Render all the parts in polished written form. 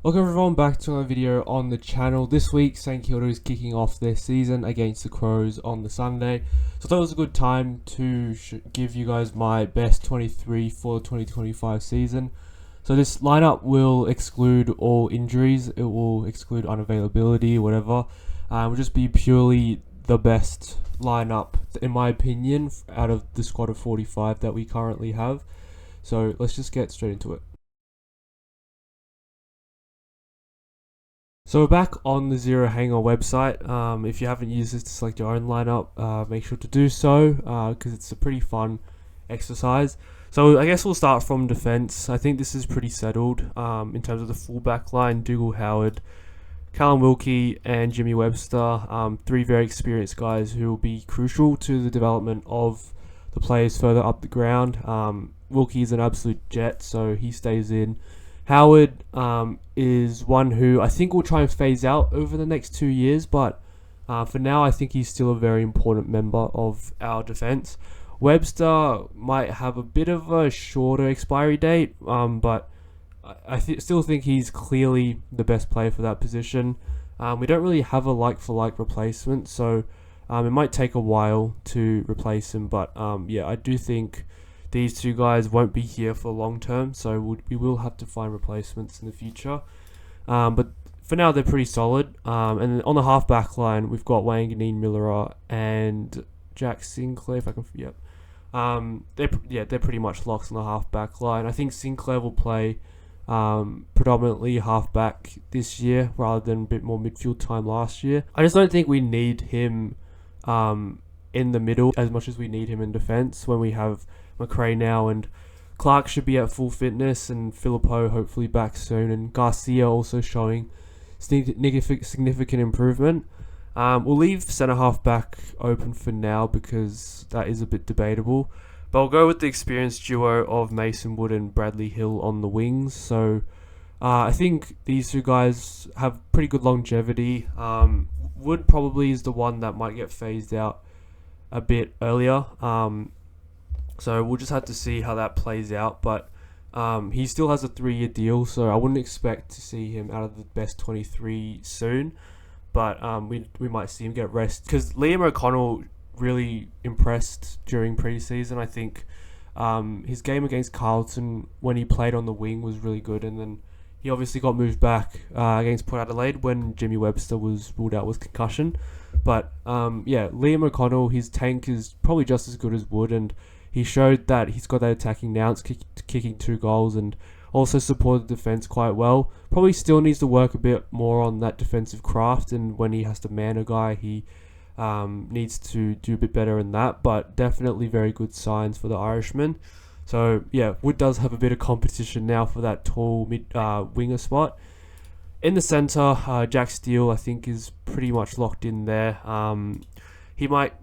Welcome everyone back to another video on the channel. This week, St Kilda is kicking off their season against the Crows on the Sunday. So I thought it was a good time to give you guys my best 23 for the 2025 season. So this lineup will exclude all injuries. It will exclude unavailability, whatever. It will just be purely the best lineup, in my opinion, out of the squad of 45 that we currently have. So let's just get straight into it. So we're back on the Zero Hanger website. If you haven't used this to select your own lineup, make sure to do so because it's a pretty fun exercise. So I guess we'll start from defence. I think this is pretty settled in terms of the fullback line. Dougal Howard, Callum Wilkie and Jimmy Webster, three very experienced guys who will be crucial to the development of the players further up the ground. Wilkie is an absolute jet, so he stays in. Howard is one who I think will try and phase out over the next 2 years, but for now I think he's still a very important member of our defence. Webster might have a bit of a shorter expiry date, but I still think he's clearly the best player for that position. We don't really have a like-for-like replacement, so it might take a while to replace him, but yeah, I do think these two guys won't be here for long term, so we will have to find replacements in the future. But for now, they're pretty solid. And on the half-back line, we've got Wanganeen Miller and Jack Sinclair, if I can... Yep. They're pretty much locks on the half-back line. I think Sinclair will play predominantly half-back this year rather than a bit more midfield time last year. I just don't think we need him in the middle as much as we need him in defence when we have McRae now, and Clark should be at full fitness, and Filippo hopefully back soon, and Garcia also showing significant improvement. We'll leave centre half back open for now because that is a bit debatable, but I'll go with the experienced duo of Mason Wood and Bradley Hill on the wings. So I think these two guys have pretty good longevity. Wood probably is the one that might get phased out a bit earlier. So we'll just have to see how that plays out, but he still has a 3-year deal, so I wouldn't expect to see him out of the best 23 soon, but we might see him get rest, because Liam O'Connell really impressed during pre-season. I think his game against Carlton when he played on the wing was really good, and then he obviously got moved back against Port Adelaide when Jimmy Webster was ruled out with concussion. But yeah, Liam O'Connell, his tank is probably just as good as Wood, and he showed that he's got that attacking now. It's kicking 2 goals and also supported the defence quite well. Probably still needs to work a bit more on that defensive craft, and when he has to man a guy, he needs to do a bit better in that, but definitely very good signs for the Irishman. So yeah, Wood does have a bit of competition now for that tall winger spot. In the centre, Jack Steele I think is pretty much locked in there. He might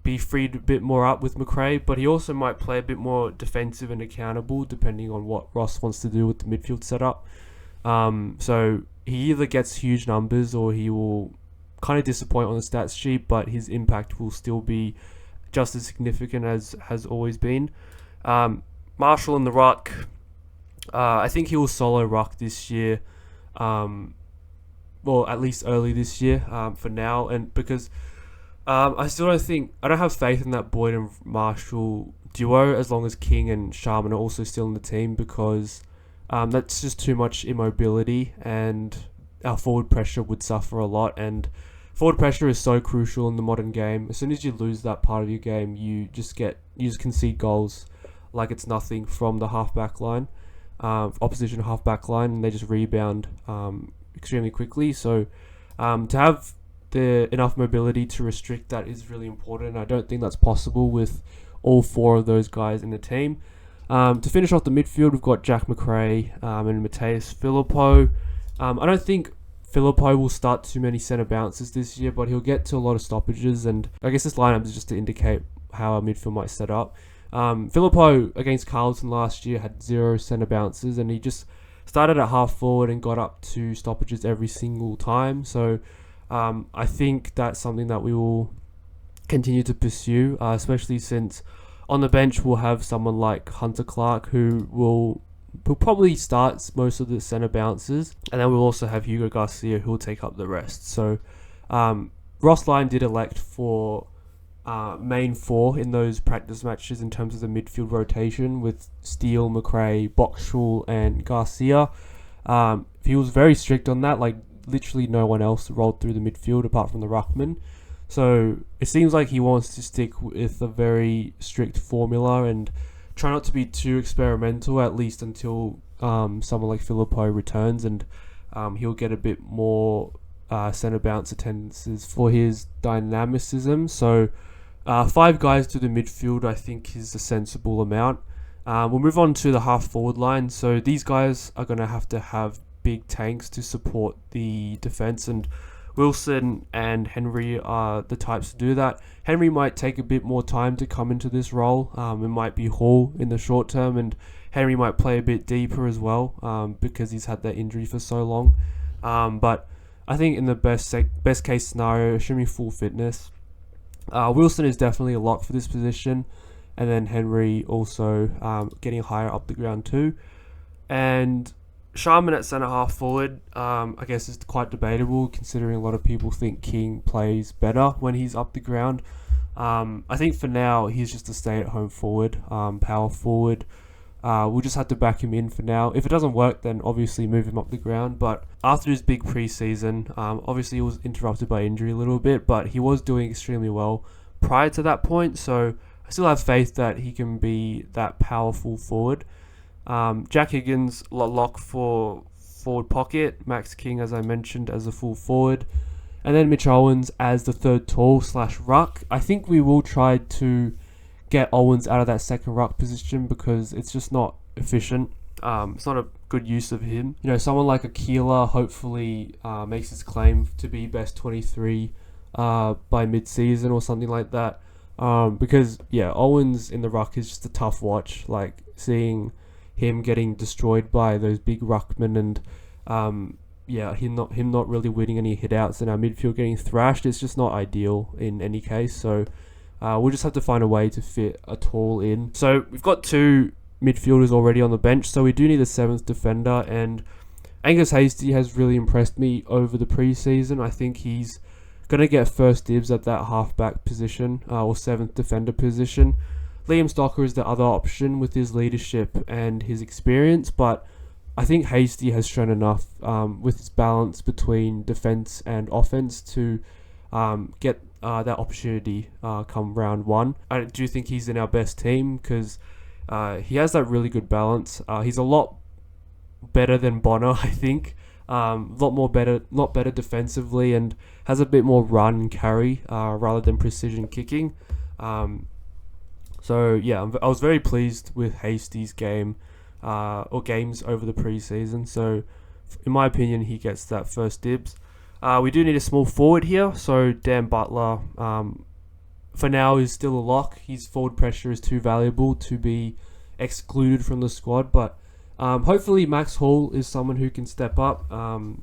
be freed a bit more up with McRae, but he also might play a bit more defensive and accountable depending on what Ross wants to do with the midfield setup. So he either gets huge numbers or he will kind of disappoint on the stats sheet, but his impact will still be just as significant as has always been. Marshall in the ruck, I think he will solo ruck this year, well, at least early this year for now, and because I don't have faith in that Boyd and Marshall duo as long as King and Sharman are also still in the team, because that's just too much immobility and our forward pressure would suffer a lot, and forward pressure is so crucial in the modern game. As soon as you lose that part of your game, you just concede goals like it's nothing from the half-back line, opposition half-back line, and they just rebound extremely quickly. So to have enough mobility to restrict that is really important. I don't think that's possible with all 4 of those guys in the team. To finish off the midfield, we've got Jack McRae and Mateus Filippo. I don't think Filippo will start too many centre bounces this year, but he'll get to a lot of stoppages, and I guess this lineup is just to indicate how our midfield might set up. Filippo against Carlton last year had 0 centre bounces, and he just started at half forward and got up to stoppages every single time. So I think that's something that we will continue to pursue, especially since on the bench we'll have someone like Hunter Clark who will He'll probably start most of the centre bounces, and then we'll also have Hugo Garcia who will take up the rest. So Ross Lyon did elect for main four in those practice matches in terms of the midfield rotation with Steele, McRae, Boxall and Garcia. He was very strict on that, like literally no one else rolled through the midfield apart from the ruckman. So it seems like he wants to stick with a very strict formula and try not to be too experimental, at least until someone like Filippo returns, and he'll get a bit more centre bounce attendances for his dynamicism. So 5 guys to the midfield I think is a sensible amount. We'll move on to the half forward line. So these guys are going to have big tanks to support the defence, and Wilson and Henry are the types to do that. Henry might take a bit more time to come into this role. It might be Hall in the short term, and Henry might play a bit deeper as well because he's had that injury for so long. But I think in the best case scenario, assuming full fitness, Wilson is definitely a lock for this position, and then Henry also getting higher up the ground too. And Sharman at centre half forward, I guess is quite debatable considering a lot of people think King plays better when he's up the ground. I think for now he's just a stay-at-home forward, power forward. We'll just have to back him in for now. If it doesn't work, then obviously move him up the ground. But after his big pre-season, obviously he was interrupted by injury a little bit, but he was doing extremely well prior to that point. So I still have faith that he can be that powerful forward. Jack Higgins lock for forward pocket, Max King as I mentioned as a full forward, and then Mitch Owens as the third tall / ruck. I think we will try to get Owens out of that second ruck position because it's just not efficient. It's not a good use of him. You know, someone like a Kilda hopefully makes his claim to be best 23 by mid-season or something like that. Because Owens in the ruck is just a tough watch. Like seeing him getting destroyed by those big ruckmen, and him not really winning any hitouts, and our midfield getting thrashed. It's just not ideal in any case. So we'll just have to find a way to fit a tall in. So we've got 2 midfielders already on the bench, so we do need a 7th defender, and Angus Hastie has really impressed me over the pre-season. I think he's going to get first dibs at that half-back position or 7th defender position. Liam Stocker is the other option with his leadership and his experience, but I think Hastie has shown enough with his balance between defence and offence to get that opportunity come round 1. I do think he's in our best team because he has that really good balance. He's a lot better than Bonner, I think. Lot better defensively, and has a bit more run and carry rather than precision kicking. So yeah, I was very pleased with Hastie's game or games over the preseason. So in my opinion, he gets that first dibs. We do need a small forward here, so Dan Butler for now is still a lock. His forward pressure is too valuable to be excluded from the squad, but hopefully Max Hall is someone who can step up.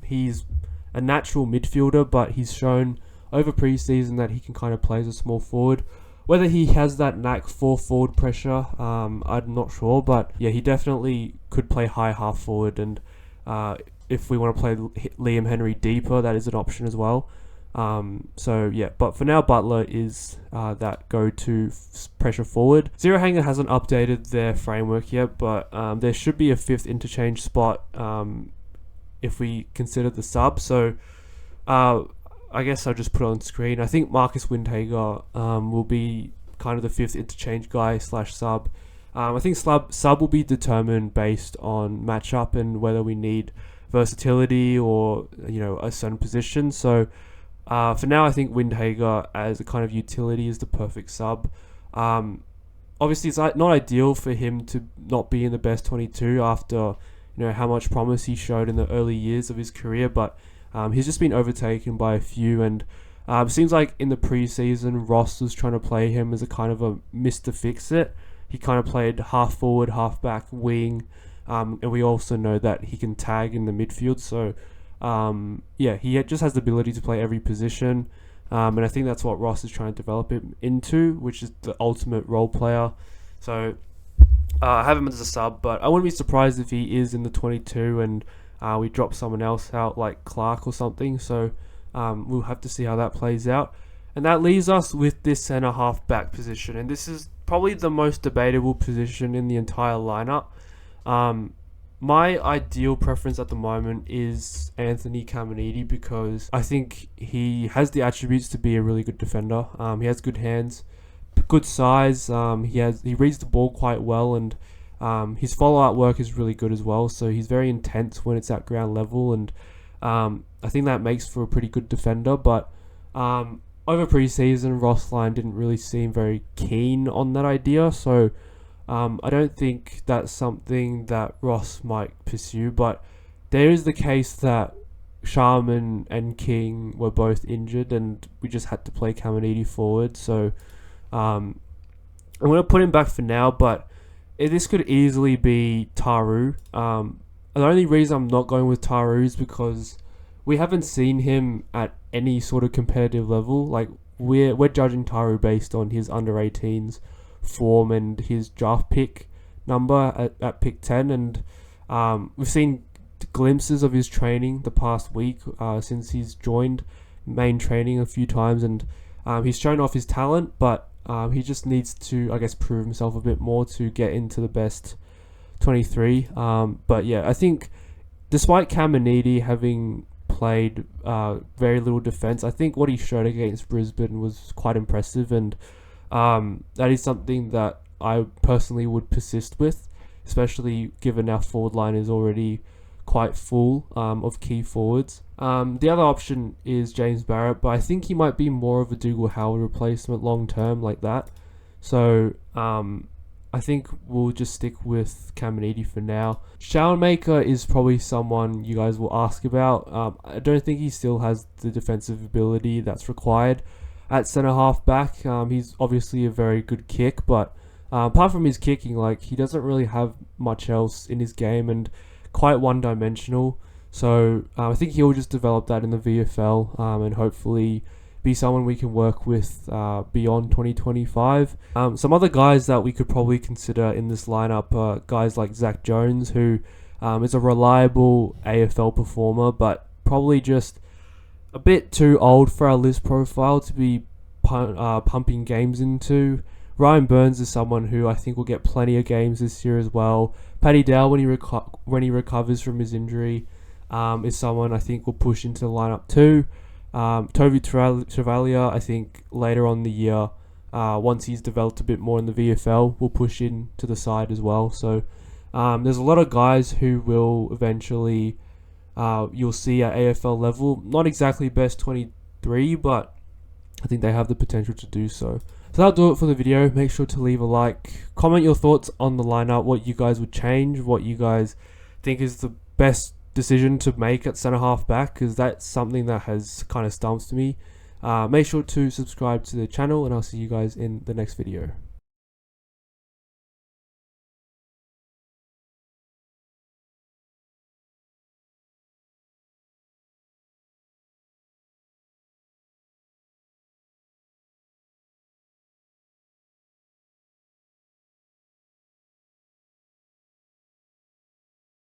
He's a natural midfielder, but he's shown over pre-season that he can kind of play as a small forward. Whether he has that knack for forward pressure, I'm not sure, but yeah, he definitely could play high half forward, and if we want to play Liam Henry deeper, that is an option as well. So yeah, but for now Butler is that go-to pressure forward. Zero Hanger hasn't updated their framework yet, but there should be a 5th interchange spot if we consider the sub. So I guess I'll just put it on screen. I think Marcus Windhager will be kind of the 5th interchange guy / sub. I think sub will be determined based on matchup and whether we need versatility or a certain position. So for now, I think Windhager as a kind of utility is the perfect sub. Obviously, it's not ideal for him to not be in the best 22 after how much promise he showed in the early years of his career, but he's just been overtaken by a few, and it seems like in the preseason Ross was trying to play him as a kind of a Mr. Fix-It. He kind of played half forward, half back, wing, and we also know that he can tag in the midfield. So he just has the ability to play every position, and I think that's what Ross is trying to develop him into, which is the ultimate role player. So I have him as a sub, but I wouldn't be surprised if he is in the 22 and we drop someone else out like Clark or something. So we'll have to see how that plays out. And that leaves us with this centre half back position, and this is probably the most debatable position in the entire lineup. My ideal preference at the moment is Anthony Caminiti because I think he has the attributes to be a really good defender. He has good hands, good size. He reads the ball quite well, and his follow-up work is really good as well. So he's very intense when it's at ground level, and I think that makes for a pretty good defender. But over pre-season, Rossline didn't really seem very keen on that idea, so I don't think that's something that Ross might pursue. But there is the case that Sharman and King were both injured, and we just had to play Caminiti forward. So I'm going to put him back for now, but this could easily be Taru. The only reason I'm not going with Taru is because we haven't seen him at any sort of competitive level. Like we're judging Taru based on his under 18s form and his draft pick number at pick 10, and we've seen glimpses of his training the past week since he's joined main training a few times, and he's shown off his talent, but he just needs to, I guess, prove himself a bit more to get into the best 23. But yeah, I think despite Caminiti having played very little defense, I think what he showed against Brisbane was quite impressive, and that is something that I personally would persist with, especially given our forward line is already quite full of key forwards. The other option is James Barrett, but I think he might be more of a Dougal Howard replacement long term like that. So I think we'll just stick with Caminiti for now. Schoenmaker is probably someone you guys will ask about. I don't think he still has the defensive ability that's required at centre half back. He's obviously a very good kick, but apart from his kicking, like, he doesn't really have much else in his game and quite one-dimensional. So I think he'll just develop that in the VFL and hopefully be someone we can work with beyond 2025. Some other guys that we could probably consider in this lineup are guys like Zach Jones, who is a reliable AFL performer, but probably just a bit too old for our list profile to be pumping games into. Ryan Burns is someone who I think will get plenty of games this year as well. Paddy Dow, when he recovers from his injury, is someone I think will push into the lineup too. Toby Travalia, I think later on the year, once he's developed a bit more in the VFL, will push in to the side as well. So there's a lot of guys who will eventually you'll see at AFL level. Not exactly best 23, but I think they have the potential to do so. So that'll do it for the video. Make sure to leave a like. Comment your thoughts on the lineup, what you guys would change, what you guys think is the best decision to make at centre half back, because that's something that has kind of stumped me. Make sure to subscribe to the channel, and I'll see you guys in the next video.